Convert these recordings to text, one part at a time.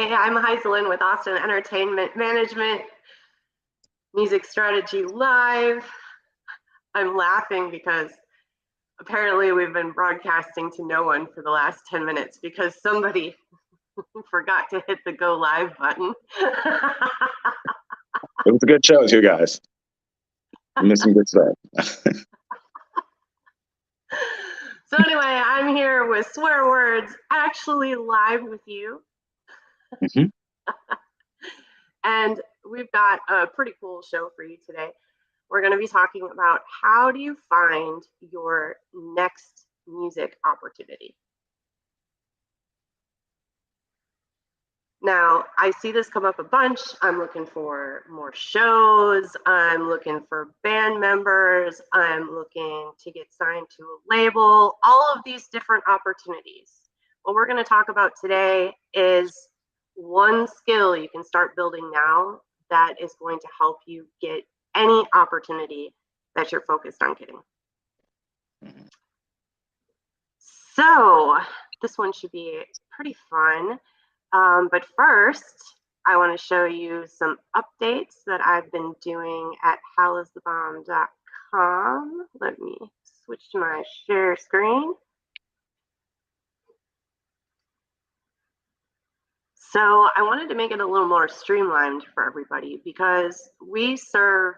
Hey, I'm Heidzalyn with Austin Entertainment Management, Music Strategy Live. I'm laughing because apparently we've been broadcasting to no one for the last 10 minutes because somebody forgot to hit the go live button. It was a good show too, guys. You missed some good stuff. So anyway, I'm here with Swearwerds, actually live with you. Mm-hmm. And we've got a pretty cool show for you today. We're going to be talking about how do you find your next music opportunity. Now, I see this come up a bunch. I'm looking for more shows. I'm looking for band members. I'm looking to get signed to a label, all of these different opportunities. What we're going to talk about today is one skill you can start building now that is going to help you get any opportunity that you're focused on getting. So this one should be pretty fun. But first, I want to show you some updates that I've been doing at howlisthebomb.com. Let me switch to my share screen. So I wanted to make it a little more streamlined for everybody because we serve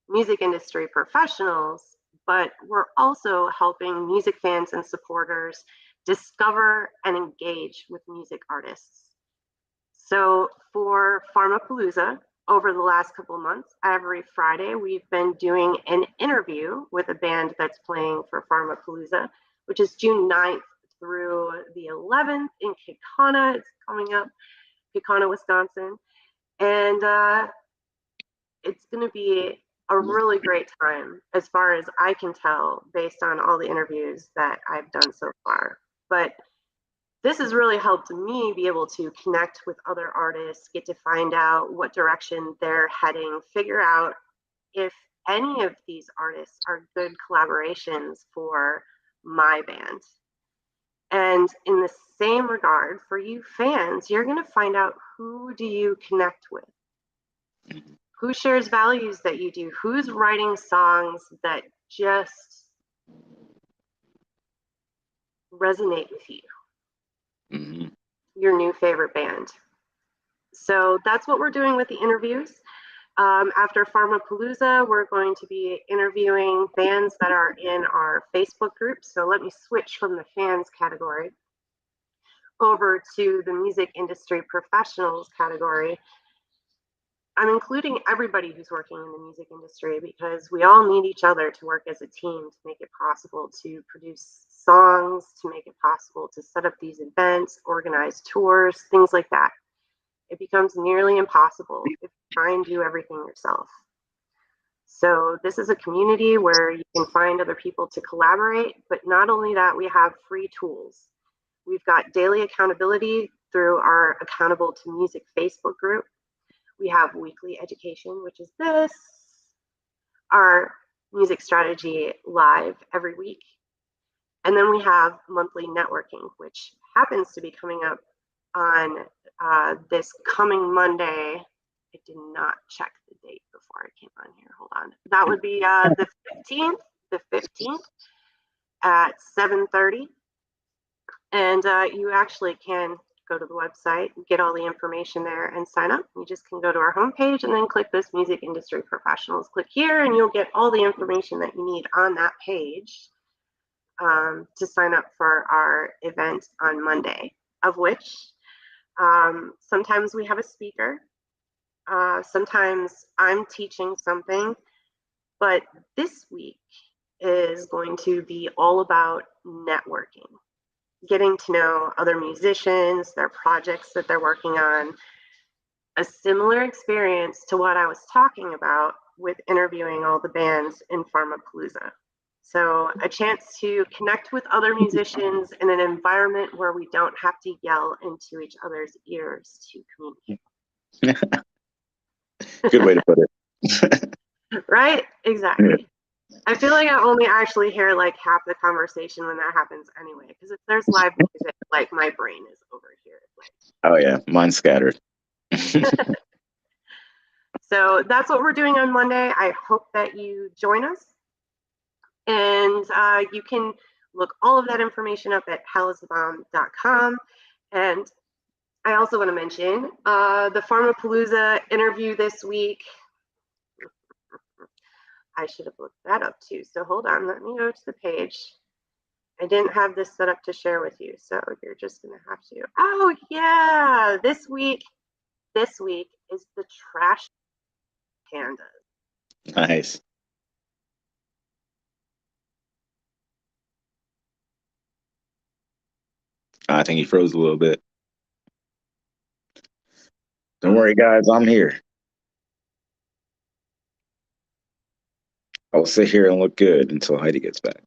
music industry professionals, but we're also helping music fans and supporters discover and engage with music artists. So for Pharmapalooza, over the last couple of months, every Friday, we've been doing an interview with a band that's playing for Pharmapalooza, which is June 9th through the 11th in Kekana. It's coming up, Kekana, Wisconsin. And it's going to be a really great time as far as I can tell based on all the interviews that I've done so far. But this has really helped me be able to connect with other artists, get to find out what direction they're heading, figure out if any of these artists are good collaborations for my band. And in the same regard, for you fans, you're going to find out who do you connect with? Who shares values that you do? Who's writing songs that just resonate with you? Mm-hmm. Your new favorite band. So that's what we're doing with the interviews. After Pharmapalooza, we're going to be interviewing bands that are in our Facebook group. So let me switch from the fans category over to the music industry professionals category. I'm including everybody who's working in the music industry because we all need each other to work as a team to make it possible to produce songs, to make it possible to set up these events, organize tours, things like that. It becomes nearly impossible if you try and do everything yourself. So this is a community where you can find other people to collaborate, but not only that, we have free tools. We've got daily accountability through our Accountable to Music Facebook group. We have weekly education, which is this, our music strategy live every week. And then we have monthly networking, which happens to be coming up on this coming Monday. I did not check the date before I came on here. Hold on. That would be the 15th at 7:30. And you actually can go to the website, get all the information there and sign up. You just can go to our homepage and then click this music industry professionals. Click here and you'll get all the information that you need on that page to sign up for our event on Monday, of which sometimes we have a speaker. Sometimes I'm teaching something, but this week is going to be all about networking. Getting to know other musicians, their projects that they're working on, a similar experience to what I was talking about with interviewing all the bands in Pharmapalooza. So a chance to connect with other musicians in an environment where we don't have to yell into each other's ears to communicate. Good way to put it. Right? Exactly. I feel like I only actually hear like half the conversation when that happens anyway, because if there's live music, like my brain is over here like Oh yeah, mine's scattered. So that's what we're doing on Monday. I hope that you join us. And you can look all of that information up at hallisthebomb.com. And I also want to mention the Pharmapalooza interview this week. I should have looked that up too. So hold on, let me go to the page. I didn't have this set up to share with you, so you're just gonna have to. Oh yeah, this week is the Trash Pandas. Nice. I think he froze a little bit. Don't worry, guys, I'm here. I'll sit here and look good until Heidi gets back.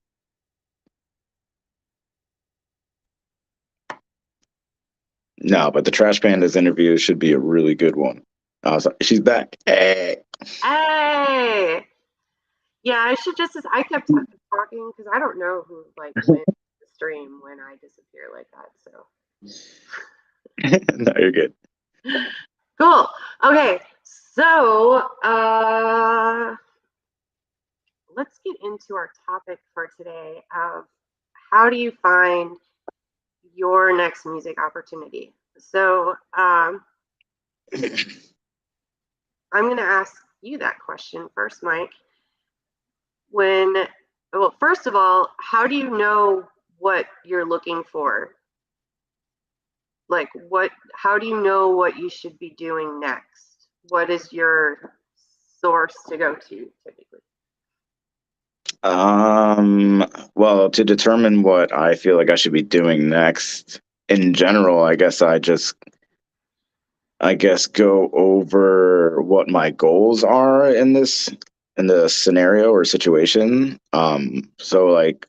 No, but the Trash Pandas interview should be a really good one. She's back. Hey. Hey. Yeah, I should just. I kept talking because I don't know who like wins the stream when I disappear like that. So. No, you're good. Cool. Okay, so let's get into our topic for today of how do you find your next music opportunity. So I'm going to ask you that question first, Mike. Well, first of all, how do you know what you're looking for? Like how do you know what you should be doing next? What is your source to go to typically? Well, to determine what I feel like I should be doing next, in general, I guess go over what my goals are in the scenario or situation. So like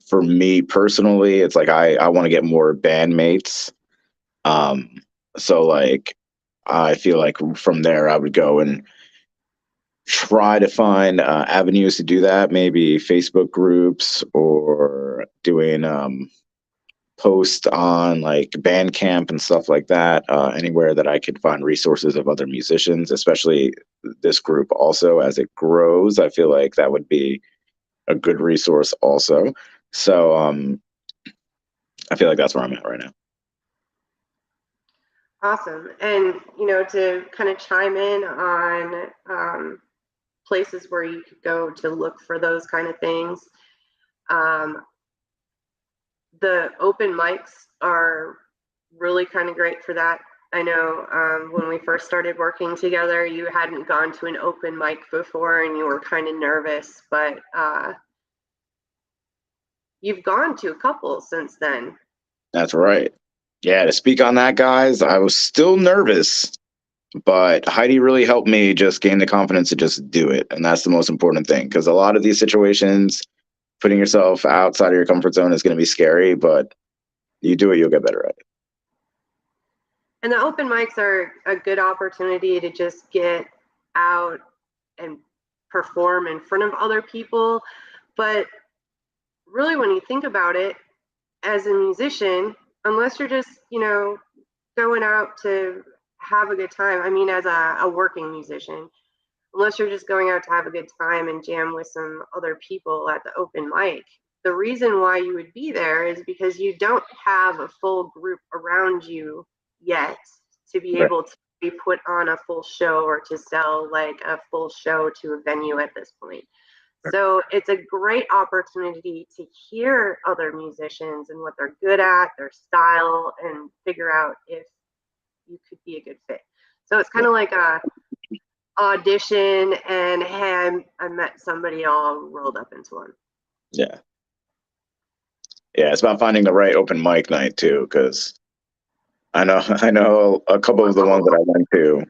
for me personally, it's like I want to get more bandmates. So like I feel like from there I would go and try to find avenues to do that, maybe Facebook groups or doing post on like Bandcamp and stuff like that, anywhere that I could find resources of other musicians, especially this group also as it grows. I feel like that would be a good resource also. So I feel like that's where I'm at right now. Awesome. And, to kind of chime in on places where you could go to look for those kind of things. The open mics are really kind of great for that. I know when we first started working together, you hadn't gone to an open mic before and you were kind of nervous, but you've gone to a couple since then. That's right. Yeah, to speak on that, guys, I was still nervous, but Heidi really helped me just gain the confidence to just do it. And that's the most important thing, because a lot of these situations, putting yourself outside of your comfort zone is going to be scary, but you do it, you'll get better at it. And the open mics are a good opportunity to just get out and perform in front of other people. But really, when you think about it, as a musician, unless you're just, going out to have a good time, I mean, as a working musician, unless you're just going out to have a good time and jam with some other people at the open mic, the reason why you would be there is because you don't have a full group around you yet to be able to be put on a full show or to sell like a full show to a venue at this point. So it's a great opportunity to hear other musicians and what they're good at, their style, and figure out if you could be a good fit. So it's kind of like a audition and hey, I met somebody all rolled up into one. Yeah. Yeah, it's about finding the right open mic night too, because I know a couple of the ones that I went to,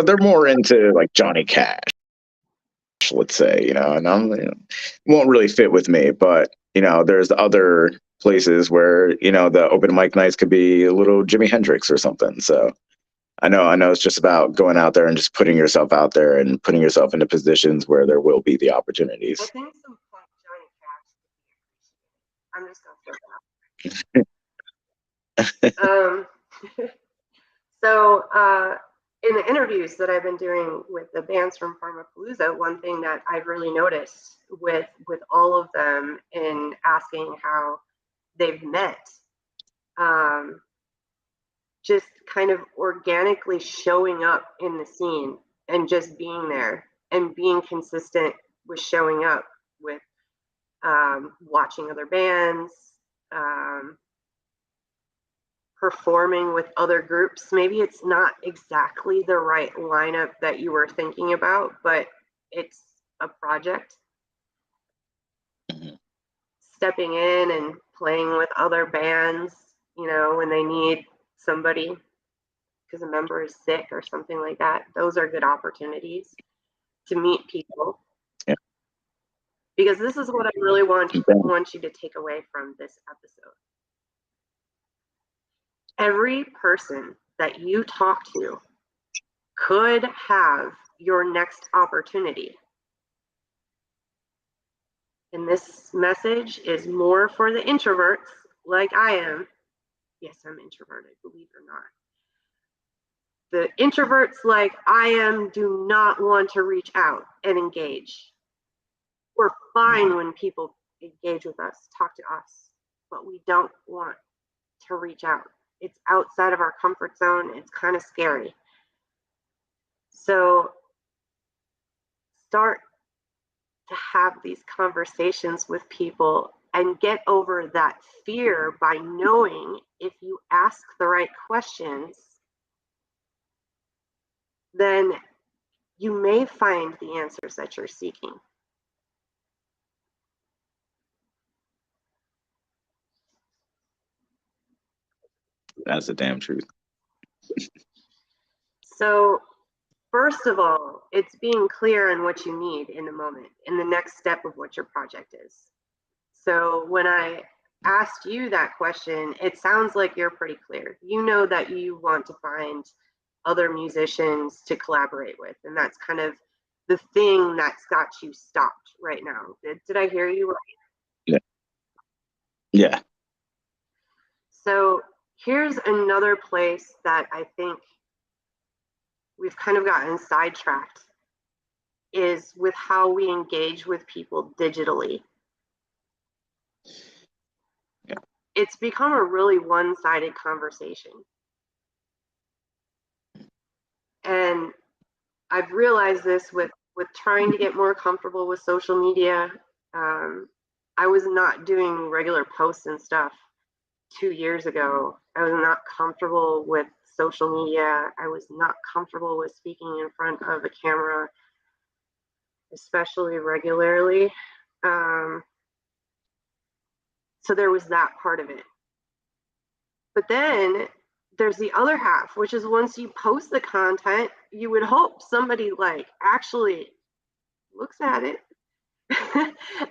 they're more into like Johnny Cash, let's say, and won't really fit with me, but there's other places where the open mic nights could be a little Jimi Hendrix or something. So I know it's just about going out there and just putting yourself out there and putting yourself into positions where there will be the opportunities. I think some punk Johnny Cash would be appreciated. I'm just gonna throw that out. So in the interviews that I've been doing with the bands from Pharmapalooza, one thing that I've really noticed with all of them in asking how they've met, just kind of organically showing up in the scene and just being there and being consistent with showing up with watching other bands, performing with other groups. Maybe it's not exactly the right lineup that you were thinking about, but it's a project. Mhm. Stepping in and playing with other bands, you know, when they need somebody because a member is sick or something like that. Those are good opportunities to meet people. Yeah. Because this is what I really want you to take away from this episode. Every person that you talk to could have your next opportunity. And this message is more for the introverts like I am. Yes, I'm introverted, believe it or not. The introverts like I am do not want to reach out and engage. We're fine when people engage with us, talk to us, but we don't want to reach out. It's outside of our comfort zone. It's kind of scary. So start to have these conversations with people and get over that fear by knowing if you ask the right questions, then you may find the answers that you're seeking. That's the damn truth. So first of all, it's being clear on what you need in the moment, in the next step of what your project is. So when I asked you that question, it sounds like you're pretty clear. You know that you want to find other musicians to collaborate with, and that's kind of the thing that's got you stopped right now. Did I hear you right? Yeah. Yeah. So here's another place that I think we've kind of gotten sidetracked is with how we engage with people digitally. Yeah. It's become a really one-sided conversation. And I've realized this with trying to get more comfortable with social media. I was not doing regular posts and stuff 2 years ago. I was not comfortable with social media. I was not comfortable with speaking in front of a camera, especially regularly. So there was that part of it. But then there's the other half, which is once you post the content, you would hope somebody like actually looks at it.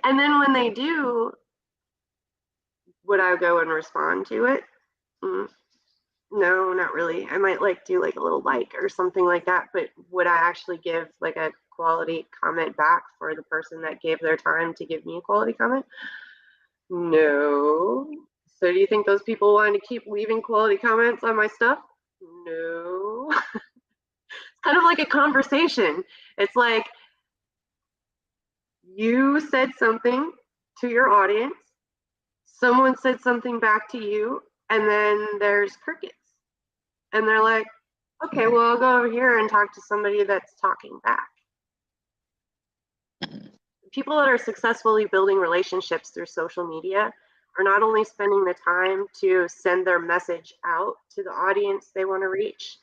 And then when they do, would I go and respond to it? No, not really. I might like do like a little like or something like that, but would I actually give like a quality comment back for the person that gave their time to give me a quality comment? No. So do you think those people want to keep leaving quality comments on my stuff? No. It's kind of like a conversation. It's like you said something to your audience, someone said something back to you, and then there's crickets. And they're like, okay, well, I'll go over here and talk to somebody that's talking back. People that are successfully building relationships through social media are not only spending the time to send their message out to the audience they want to reach,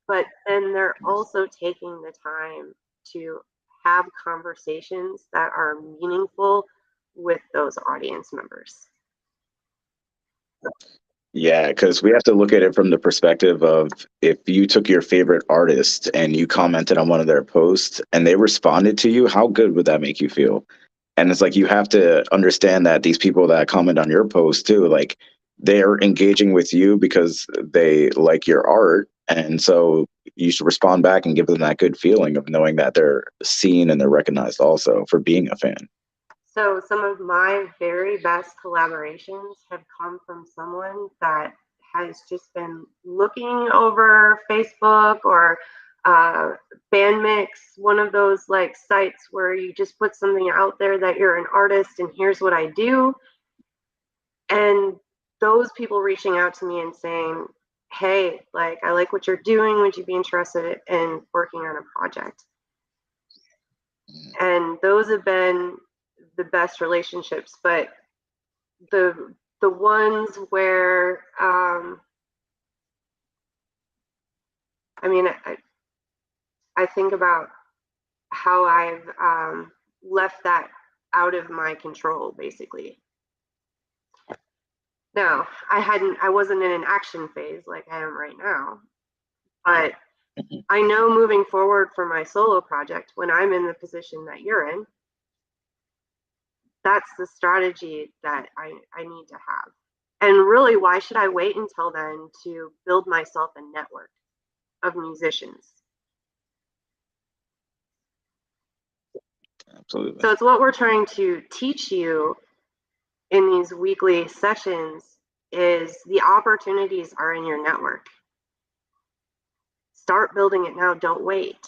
but then they're also taking the time to have conversations that are meaningful with those audience members. Yeah, because we have to look at it from the perspective of if you took your favorite artist and you commented on one of their posts and they responded to you, how good would that make you feel? And it's like you have to understand that these people that comment on your post too, like they're engaging with you because they like your art. And so you should respond back and give them that good feeling of knowing that they're seen and they're recognized also for being a fan. So some of my very best collaborations have come from someone that has just been looking over Facebook or Bandmix, one of those like sites where you just put something out there that you're an artist and here's what I do. And those people reaching out to me and saying, hey, like, I like what you're doing. Would you be interested in working on a project? And those have been the best relationships. But the ones where, I mean, I think about how I've left that out of my control, basically. Now, I wasn't in an action phase like I am right now, but I know moving forward for my solo project, when I'm in the position that you're in, that's the strategy that I need to have. And really, why should I wait until then to build myself a network of musicians? Absolutely. So it's what we're trying to teach you in these weekly sessions is the opportunities are in your network. Start building it now, don't wait.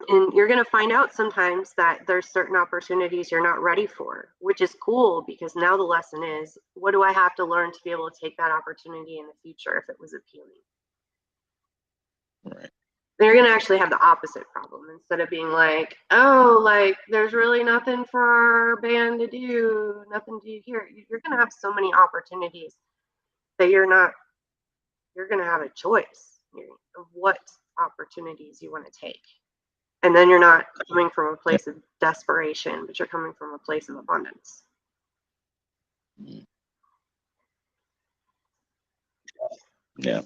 And you're going to find out sometimes that there's certain opportunities you're not ready for, which is cool because now the lesson is, what do I have to learn to be able to take that opportunity in the future if it was appealing? Right. Then you're going to actually have the opposite problem. Instead of being like, oh, like there's really nothing for our band to do, nothing to do here. You're going to have so many opportunities that you're going to have a choice of what opportunities you want to take. And then you're not coming from a place of desperation, but you're coming from a place of abundance. Yeah.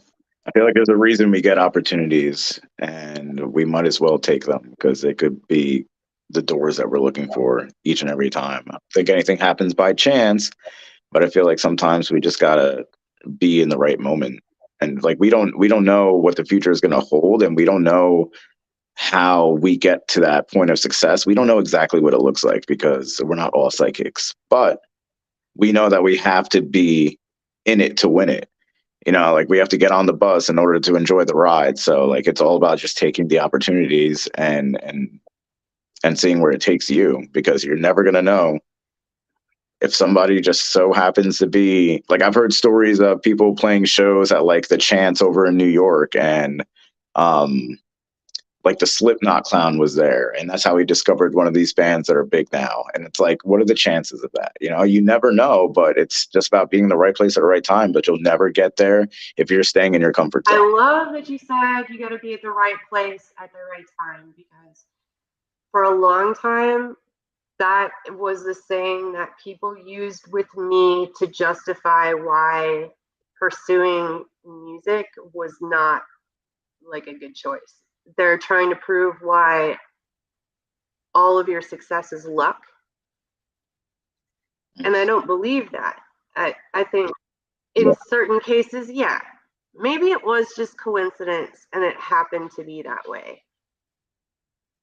I feel like there's a reason we get opportunities and we might as well take them because they could be the doors that we're looking for each and every time. I don't think anything happens by chance, but I feel like sometimes we just gotta be in the right moment. And like we don't know what the future is gonna hold, and we don't know how we get to that point of success. We don't know exactly what it looks like because we're not all psychics, but we know that we have to be in it to win it. You know, like we have to get on the bus in order to enjoy the ride. So like it's all about just taking the opportunities and seeing where it takes you, because you're never going to know if somebody just so happens to be like, I've heard stories of people playing shows at like the Chance over in New York, and like the Slipknot clown was there, and that's how he discovered one of these bands that are big now. And it's like, what are the chances of that? You know, you never know, but it's just about being in the right place at the right time. But you'll never get there if you're staying in your comfort zone. I love that you said you got to be at the right place at the right time, because for a long time, that was the saying that people used with me to justify why pursuing music was not like a good choice. They're trying to prove why all of your success is luck. And I don't believe that. I think in certain cases, yeah, maybe it was just coincidence and it happened to be that way.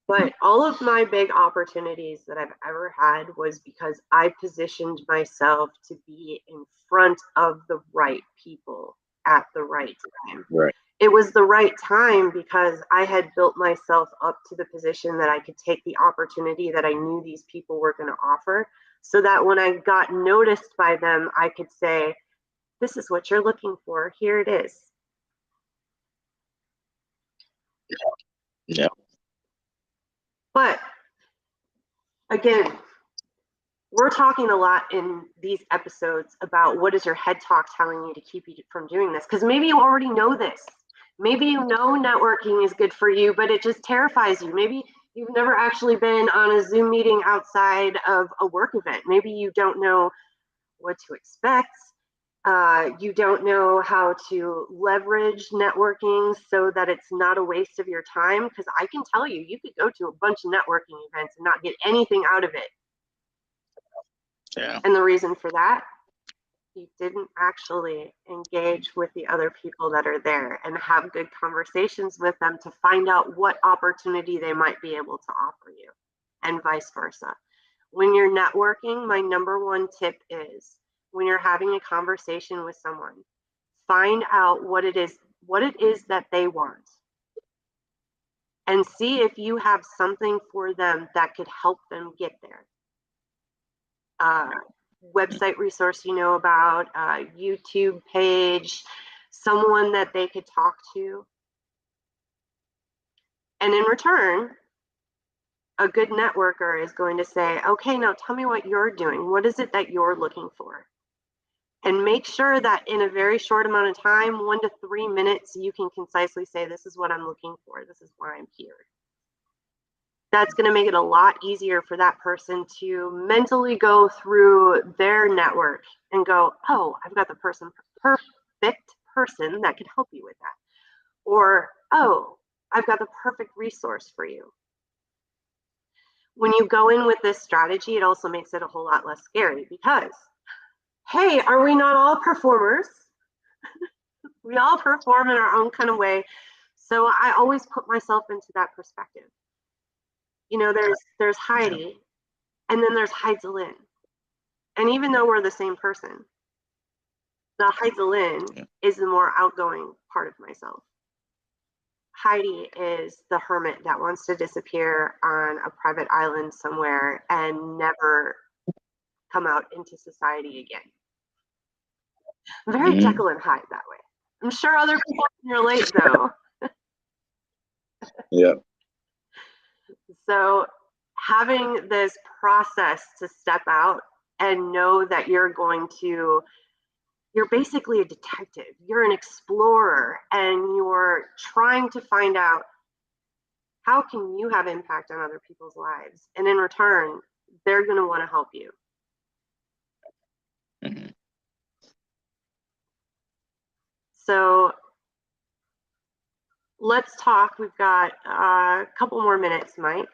But all of my big opportunities that I've ever had was because I positioned myself to be in front of the right people at the right time. Right. It was the right time because I had built myself up to the position that I could take the opportunity that I knew these people were going to offer, so that when I got noticed by them, I could say, this is what you're looking for. Here it is. Yeah. But again, we're talking a lot in these episodes about what is your head talk telling you to keep you from doing this, because maybe you already know this. Maybe you know networking is good for you, but it just terrifies you. Maybe you've never actually been on a Zoom meeting outside of a work event. Maybe you don't know what to expect. You don't know how to leverage networking so that it's not a waste of your time. Because I can tell you, you could go to a bunch of networking events and not get anything out of it. Yeah. And the reason for that, you didn't actually engage with the other people that are there and have good conversations with them to find out what opportunity they might be able to offer you, and vice versa. When you're networking, my number one tip is when you're having a conversation with someone, find out what it is that they want, and see if you have something for them that could help them get there. Website resource you know about, YouTube page, someone that they could talk to. And in return, a good networker is going to say, okay, now tell me what you're doing. What is it that you're looking for? And make sure that in a very short amount of time, 1 to 3 minutes, you can concisely say, this is what I'm looking for. This is why I'm here. That's going to make it a lot easier for that person to mentally go through their network and go, oh, I've got the perfect person that could help you with that. Or, oh, I've got the perfect resource for you. When you go in with this strategy, it also makes it a whole lot less scary because, hey, are we not all performers? We all perform in our own kind of way. So I always put myself into that perspective. You know, there's Heidi, and then there's Heidzalyn. And even though we're the same person, the Heidzalyn is the more outgoing part of myself. Heidi is the hermit that wants to disappear on a private island somewhere and never come out into society again. Very Jekyll and Hyde that way. I'm sure other people can relate, though. Yeah. So having this process to step out and know that you're basically a detective, you're an explorer, and you're trying to find out how can you have impact on other people's lives, and in return they're going to want to help you. Mm-hmm. So let's talk. We've got a couple more minutes, Mike.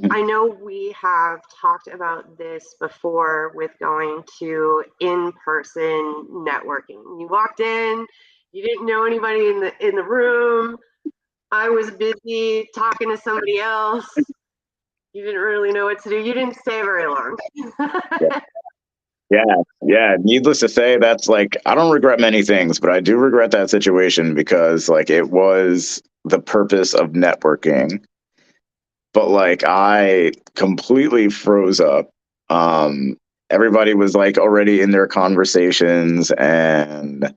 I know we have talked about this before with going to in-person networking. You walked in, you didn't know anybody in the room. I was busy talking to somebody else. You didn't really know what to do. You didn't stay very long. Yeah. Needless to say, that's like, I don't regret many things, but I do regret that situation because like it was the purpose of networking. But like I completely froze up. Everybody was like already in their conversations and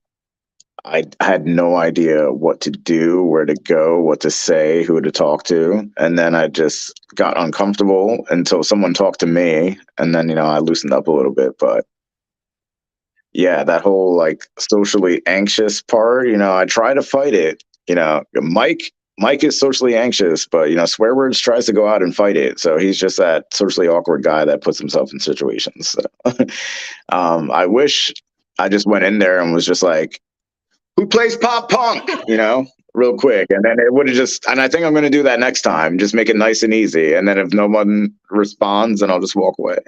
I had no idea what to do, where to go, what to say, who to talk to. And then I just got uncomfortable until someone talked to me. And then, I loosened up a little bit. But yeah, that whole like socially anxious part, I try to fight it. Mike is socially anxious, but Swearwords tries to go out and fight it. So he's just that socially awkward guy that puts himself in situations. So, I wish I just went in there and was just like, who plays pop punk, real quick. And then it would have and I think I'm going to do that next time, just make it nice and easy. And then if no one responds, then I'll just walk away.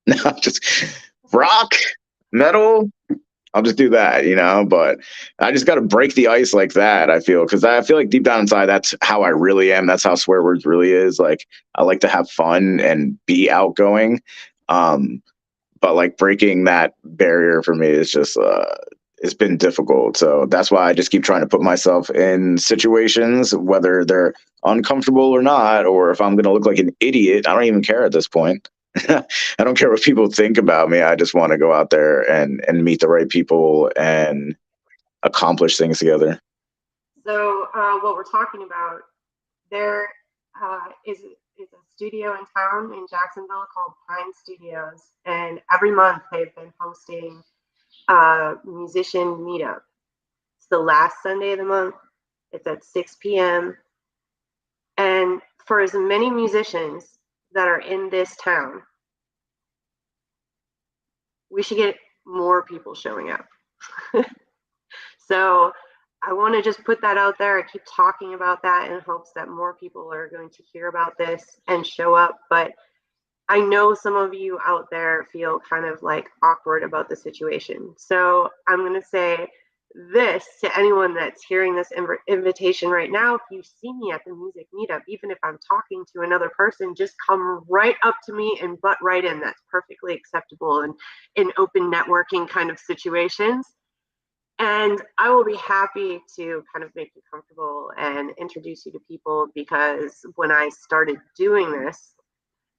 No, just rock, metal, I'll just do that, but I just got to break the ice like that. I feel, because I feel like deep down inside, that's how I really am. That's how Swearwords really is. Like, I like to have fun and be outgoing. But like breaking that barrier for me is just, it's been difficult. So that's why I just keep trying to put myself in situations, whether they're uncomfortable or not, or if I'm going to look like an idiot, I don't even care at this point. I don't care what people think about me. I just want to go out there and meet the right people and accomplish things together. So what we're talking about, there is a studio in town in Jacksonville called Pine Studios, and every month they've been hosting a musician meetup. It's the last Sunday of the month. It's at 6 p.m. And for as many musicians that are in this town, we should get more people showing up. So I want to just put that out there. I keep talking about that in hopes that more people are going to hear about this and show up. But I know some of you out there feel kind of like awkward about the situation. So I'm going to say this to anyone that's hearing this invitation right now. If you see me at the music meetup, even if I'm talking to another person, just come right up to me and butt right in. That's perfectly acceptable in open networking kind of situations. And I will be happy to kind of make you comfortable and introduce you to people, because when I started doing this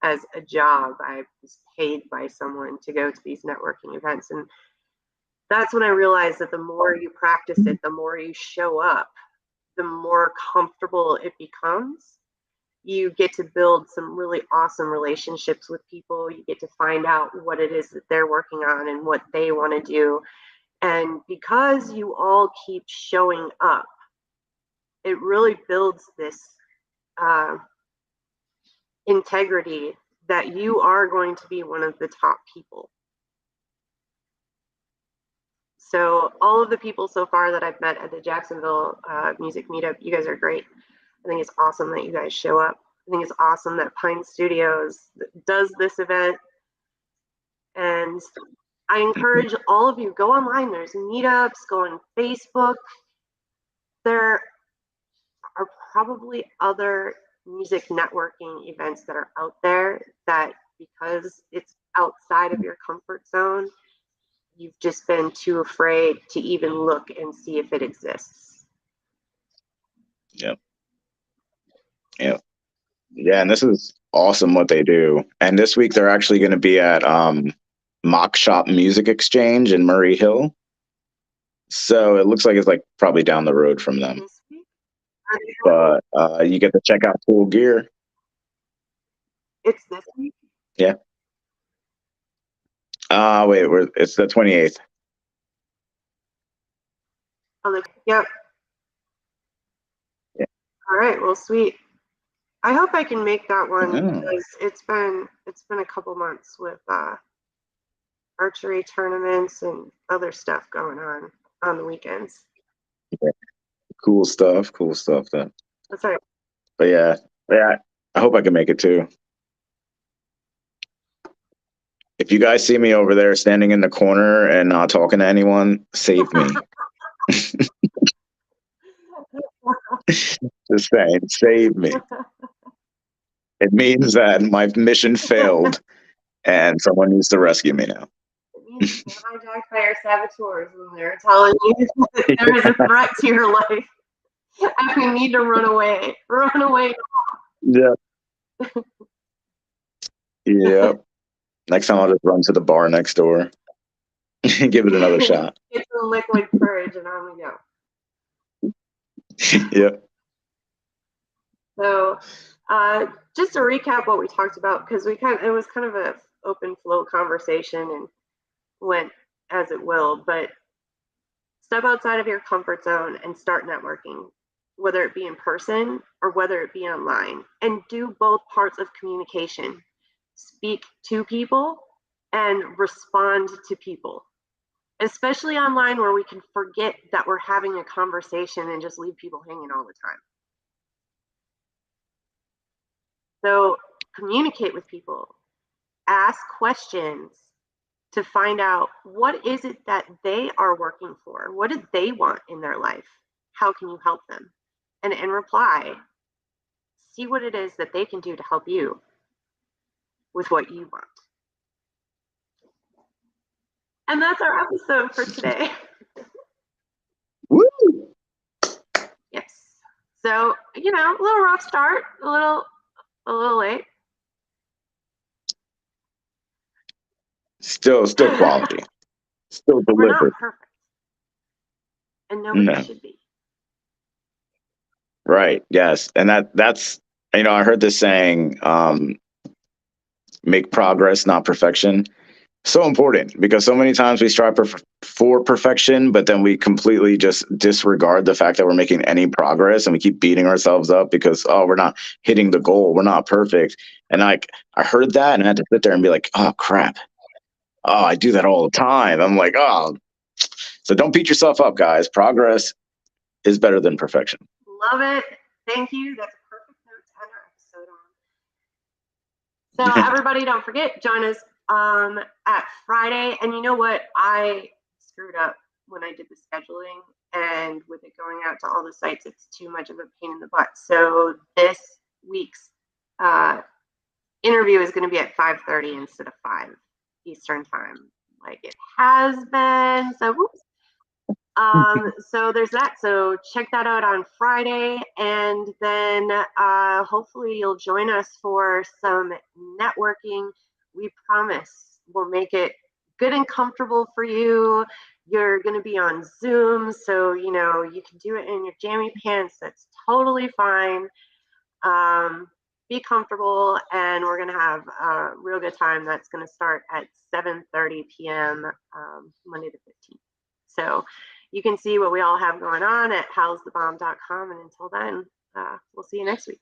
as a job, I was paid by someone to go to these networking events. And that's when I realized that the more you practice it, the more you show up, the more comfortable it becomes. You get to build some really awesome relationships with people. You get to find out what it is that they're working on and what they want to do. And because you all keep showing up, it really builds this uh, integrity that you are going to be one of the top people. So all of the people so far that I've met at the Jacksonville music meetup, you guys are great. I think it's awesome that you guys show up. I think it's awesome that Pine Studios does this event. And I encourage all of you, go online. There's meetups, go on Facebook. There are probably other music networking events that are out there that, because it's outside of your comfort zone, you've just been too afraid to even look and see if it exists. Yep. Yep. Yeah, and this is awesome what they do. And this week they're actually going to be at Mock Shop Music Exchange in Murray Hill. So it looks like it's like probably down the road from them. This week? But you get to check out cool gear. It's this week? Yeah. Wait, it's the 28th. Oh, yep. Yeah. All right, well, sweet. I hope I can make that one, Oh. because it's been a couple months with archery tournaments and other stuff going on the weekends. Yeah. Cool stuff then. That's right. But yeah, I hope I can make it too. If you guys see me over there standing in the corner and not talking to anyone, save me. Just saying, save me. It means that my mission failed and someone needs to rescue me now. It means you've been hijacked by our saboteurs, and they're telling you that there is a threat to your life and we need to run away. Run away. Yeah. Yeah. Next time I'll just run to the bar next door and give it another shot. Get some liquid courage and on we go. Yep. So just to recap what we talked about, because it was kind of a open flow conversation and went as it will, but step outside of your comfort zone and start networking, whether it be in person or whether it be online, and do both parts of communication. Speak to people and respond to people, especially online, where we can forget that we're having a conversation and just leave people hanging all the time. So communicate with people, ask questions to find out what is it that they are working for? What do they want in their life? How can you help them? And in reply, see what it is that they can do to help you with what you want. And that's our episode for today. Woo! Yes. So, a little rough start, a little late. Still quality. Still delivered. We're not perfect. And nobody should be. Right. Yes. And that's I heard this saying, make progress, not perfection. So important, because so many times we strive for perfection, but then we completely just disregard the fact that we're making any progress, and we keep beating ourselves up because, we're not hitting the goal, we're not perfect. And I heard that and I had to sit there and be like, oh crap, I do that all the time. I'm like, so don't beat yourself up, guys. Progress is better than perfection. Love it. Thank you. That's a perfect note to end our episode on. So everybody, don't forget, join us at Friday. And you know what? I screwed up when I did the scheduling, and with it going out to all the sites, it's too much of a pain in the butt. So this week's interview is going to be at 5:30 instead of 5 Eastern time, like it has been. So whoops. So there's that. So check that out on Friday, and then hopefully you'll join us for some networking. We promise we'll make it good and comfortable for you. You're going to be on Zoom, so you know you can do it in your jammy pants. That's totally fine. Be comfortable, and we're going to have a real good time. That's going to start at 7:30 p.m. Monday the 15th. So you can see what we all have going on at howsthebomb.com. And until then, we'll see you next week.